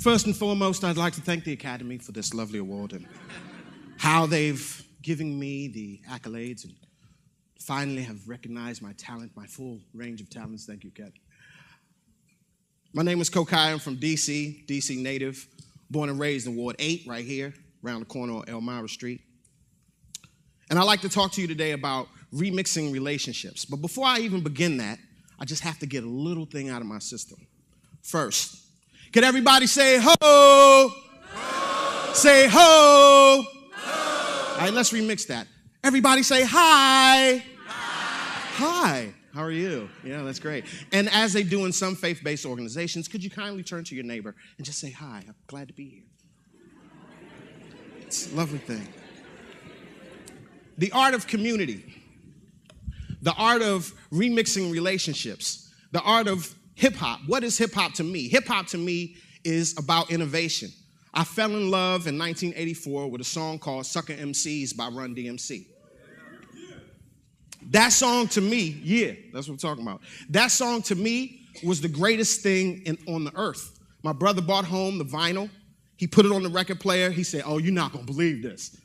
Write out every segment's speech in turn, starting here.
First and foremost, I'd like to thank the Academy for this lovely award and how they've given me the accolades and finally have recognized my talent, my full range of talents. Thank you, Kat. My name is Kokayi. I'm from D.C., D.C. native, born and raised in Ward 8 right here, around the corner on Elmira Street. And I'd like to talk to you today about remixing relationships. But before I even begin that, I just have to get a little thing out of my system. First, can everybody say ho? Ho! Say ho! Ho! All right, let's remix that. Everybody say hi. Hi. How are you? Yeah, that's great. And as they do in some faith-based organizations, could you kindly turn to your neighbor and just say, hi, I'm glad to be here. It's a lovely thing. The art of community, the art of remixing relationships, the art of hip-hop. What is hip-hop to me? Hip-hop to me is about innovation. I fell in love in 1984 with a song called Sucker MCs by Run DMC. That song to me, yeah, that's what we're talking about. That song to me was the greatest thing on the earth. My brother brought home the vinyl. He put it on the record player. He said, oh, you're not going to believe this,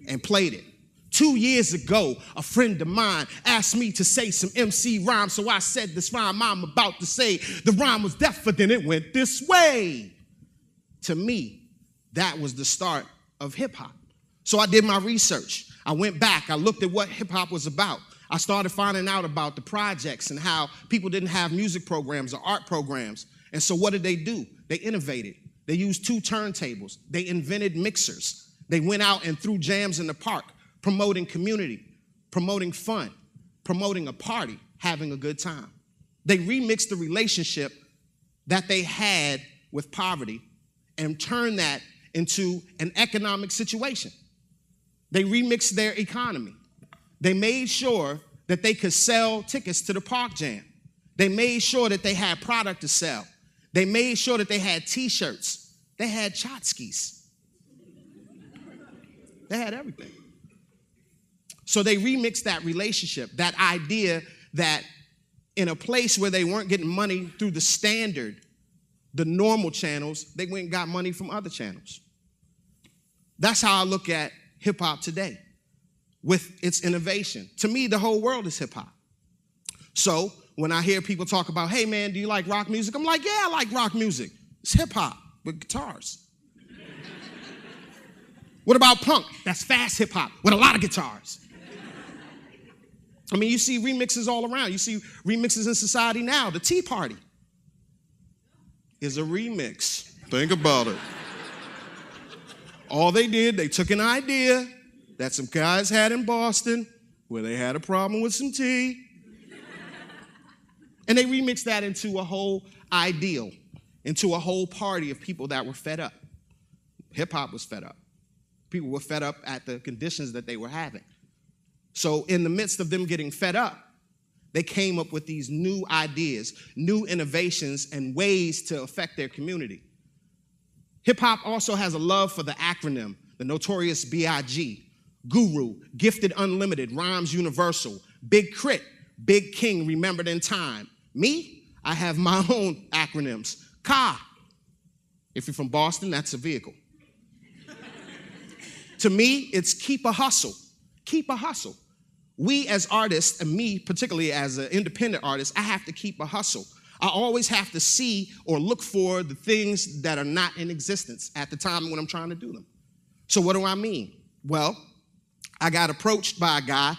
and played it. 2 years ago, a friend of mine asked me to say some MC rhyme, so I said this rhyme I'm about to say. The rhyme was deafer than it went this way. To me, that was the start of hip-hop. So I did my research. I went back. I looked at what hip-hop was about. I started finding out about the projects and how people didn't have music programs or art programs. And so what did they do? They innovated. They used 2 turntables. They invented mixers. They went out and threw jams in the park, promoting community, promoting fun, promoting a party, having a good time. They remixed the relationship that they had with poverty and turned that into an economic situation. They remixed their economy. They made sure that they could sell tickets to the park jam. They made sure that they had product to sell. They made sure that they had T-shirts. They had tchotchkes. They had everything. So they remixed that relationship, that idea that in a place where they weren't getting money through the standard, the normal channels, they went and got money from other channels. That's how I look at hip-hop today with its innovation. To me, the whole world is hip-hop. So when I hear people talk about, hey, man, do you like rock music? I'm like, yeah, I like rock music. It's hip-hop with guitars. What about punk? That's fast hip-hop with a lot of guitars. I mean, you see remixes all around. You see remixes in society now. The Tea Party is a remix. Think about it. All they did, they took an idea that some guys had in Boston where they had a problem with some tea, and they remixed that into a whole ideal, into a whole party of people that were fed up. Hip-hop was fed up. People were fed up at the conditions that they were having. So in the midst of them getting fed up, they came up with these new ideas, new innovations, and ways to affect their community. Hip-hop also has a love for the acronym, the Notorious B.I.G., Guru, Gifted Unlimited, Rhymes Universal, Big Crit, Big King, Remembered in Time. Me, I have my own acronyms. KA. If you're from Boston, that's a vehicle. To me, it's keep a hustle. Keep a hustle. We as artists, and me particularly as an independent artist, I have to keep a hustle. I always have to see or look for the things that are not in existence at the time when I'm trying to do them. So what do I mean? Well, I got approached by a guy,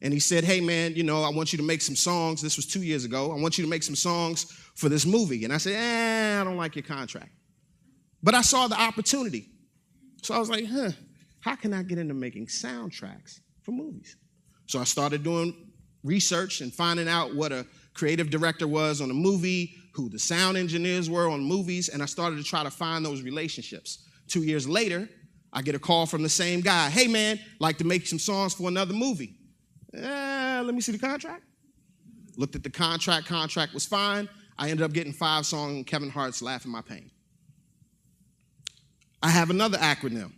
and he said, hey, man, you know, I want you to make some songs. This was 2 years ago. I want you to make some songs for this movie. And I said, I don't like your contract. But I saw the opportunity. So I was like, how can I get into making soundtracks for movies? So I started doing research and finding out what a creative director was on a movie, who the sound engineers were on movies, and I started to try to find those relationships. 2 years later, I get a call from the same guy. Hey, man, like to make some songs for another movie. Let me see the contract. Looked at the contract. Contract was fine. I ended up getting 5 songs on Kevin Hart's Laugh in My Pain. I have another acronym,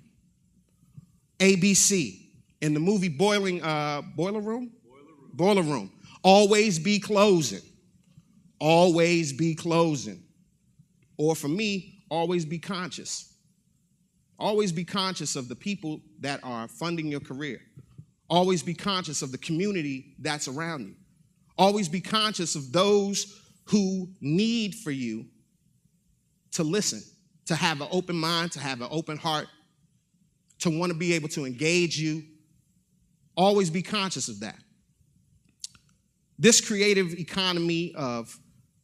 ABC. In the movie Boiler Room? Boiler Room. Always be closing. Always be closing. Or for me, always be conscious. Always be conscious of the people that are funding your career. Always be conscious of the community that's around you. Always be conscious of those who need for you to listen, to have an open mind, to have an open heart, to want to be able to engage you. Always be conscious of that. This creative economy of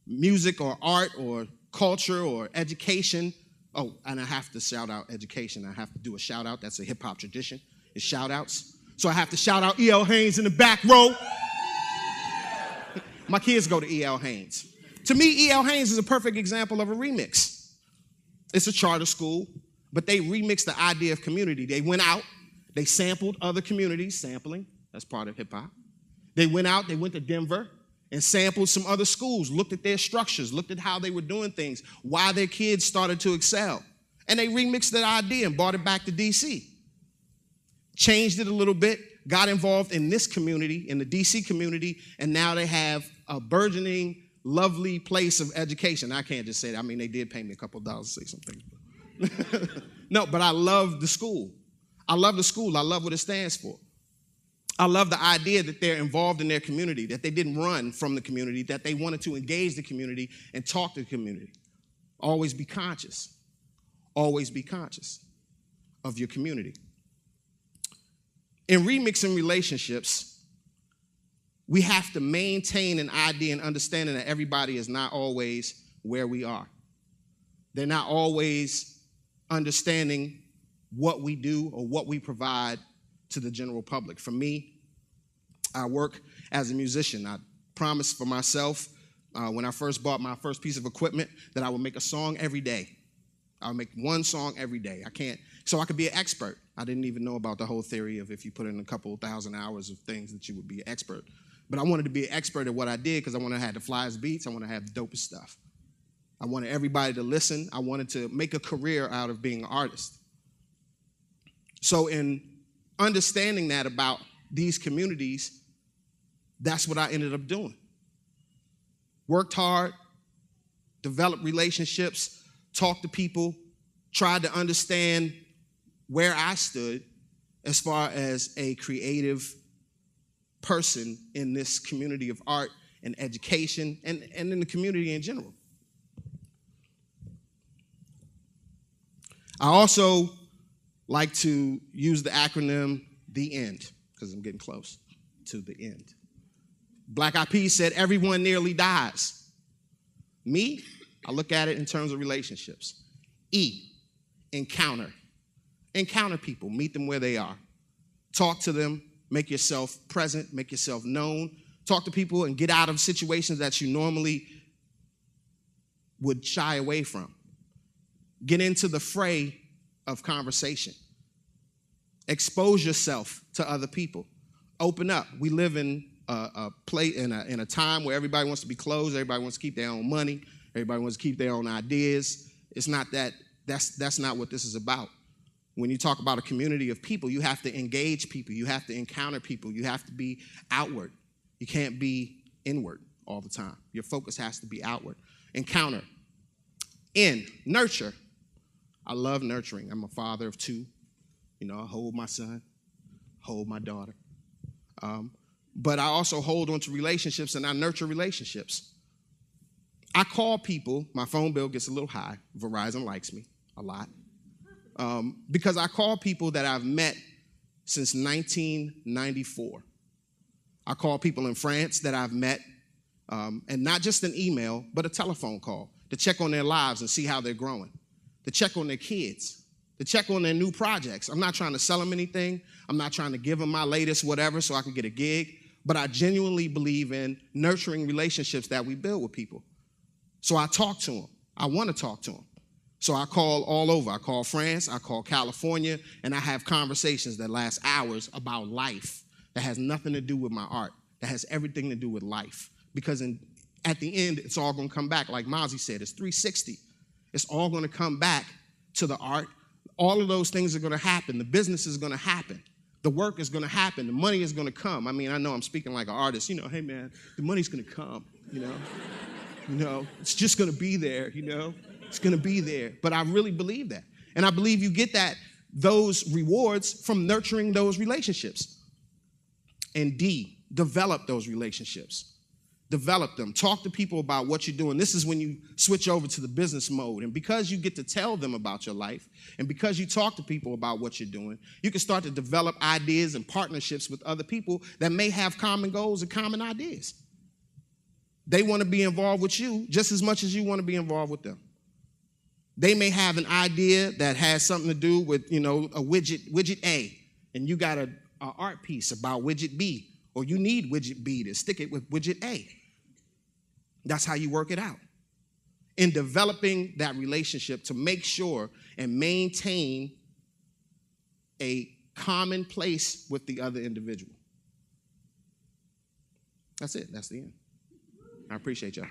music or art or culture or education. Oh, and I have to shout out education. I have to do a shout out. That's a hip hop tradition. It's shout outs. So I have to shout out E.L. Haynes in the back row. My kids go to E.L. Haynes. To me, E.L. Haynes is a perfect example of a remix. It's a charter school, but they remixed the idea of community. They went out, they sampled other communities, sampling, that's part of hip hop. They went out, they went to Denver and sampled some other schools, looked at their structures, looked at how they were doing things, why their kids started to excel. And they remixed that idea and brought it back to DC. Changed it a little bit, got involved in this community, in the DC community, and now they have a burgeoning, lovely place of education. I can't just say that. I mean, they did pay me a couple of dollars to say something. No, but I love the school. I love the school. I love what it stands for. I love the idea that they're involved in their community, that they didn't run from the community, that they wanted to engage the community and talk to the community. Always be conscious. Always be conscious of your community. In remixing relationships, we have to maintain an idea and understanding that everybody is not always where we are. They're not always understanding what we do or what we provide to the general public. For me, I work as a musician. I promised for myself when I first bought my first piece of equipment that I would make a song every day. I would make one song every day. So I could be an expert. I didn't even know about the whole theory of if you put in a couple 1,000 hours of things that you would be an expert. But I wanted to be an expert at what I did because I wanted to have the flyest beats. I wanted to have the dopest stuff. I wanted everybody to listen. I wanted to make a career out of being an artist. So in understanding that about these communities, that's what I ended up doing. Worked hard, developed relationships, talked to people, tried to understand where I stood as far as a creative person in this community of art and education and in the community in general. I also like to use the acronym THE END because I'm getting close to the end. Black Eyed Peas said everyone nearly dies. Me, I look at it in terms of relationships. E, encounter. Encounter people, meet them where they are. Talk to them, make yourself present, make yourself known. Talk to people and get out of situations that you normally would shy away from. Get into the fray of conversation. Expose yourself to other people. Open up. We live in a time where everybody wants to be closed, everybody wants to keep their own money, everybody wants to keep their own ideas. It's not that, that's not what this is about. When you talk about a community of people, you have to engage people, you have to encounter people, you have to be outward. You can't be inward all the time. Your focus has to be outward. Encounter. N, nurture. I love nurturing. I'm a father of two. You know, I hold my son, hold my daughter. But I also hold on to relationships and I nurture relationships. I call people, my phone bill gets a little high. Verizon likes me a lot. Because I call people that I've met since 1994. I call people in France that I've met, and not just an email, but a telephone call to check on their lives and see how they're growing, to check on their kids, to check on their new projects. I'm not trying to sell them anything. I'm not trying to give them my latest whatever so I can get a gig, but I genuinely believe in nurturing relationships that we build with people. So I talk to them. I want to talk to them. So I call all over. I call France, I call California, and I have conversations that last hours about life that has nothing to do with my art, that has everything to do with life. Because at the end, it's all going to come back. Like Mozzie said, it's 360. It's all going to come back to the art. All of those things are going to happen. The business is going to happen. The work is going to happen. The money is going to come. I mean, I know I'm speaking like an artist. You know, hey, man, the money's going to come, you know. You know, it's just going to be there, you know. It's going to be there. But I really believe that. And I believe you get those rewards from nurturing those relationships. And D, develop those relationships. Develop them. Talk to people about what you're doing. This is when you switch over to the business mode. And because you get to tell them about your life, and because you talk to people about what you're doing, you can start to develop ideas and partnerships with other people that may have common goals and common ideas. They want to be involved with you just as much as you want to be involved with them. They may have an idea that has something to do with, a widget A, and you got an art piece about widget B, or you need widget B to stick it with widget A. That's how you work it out. In developing that relationship to make sure and maintain a common place with the other individual. That's it. That's the end. I appreciate y'all.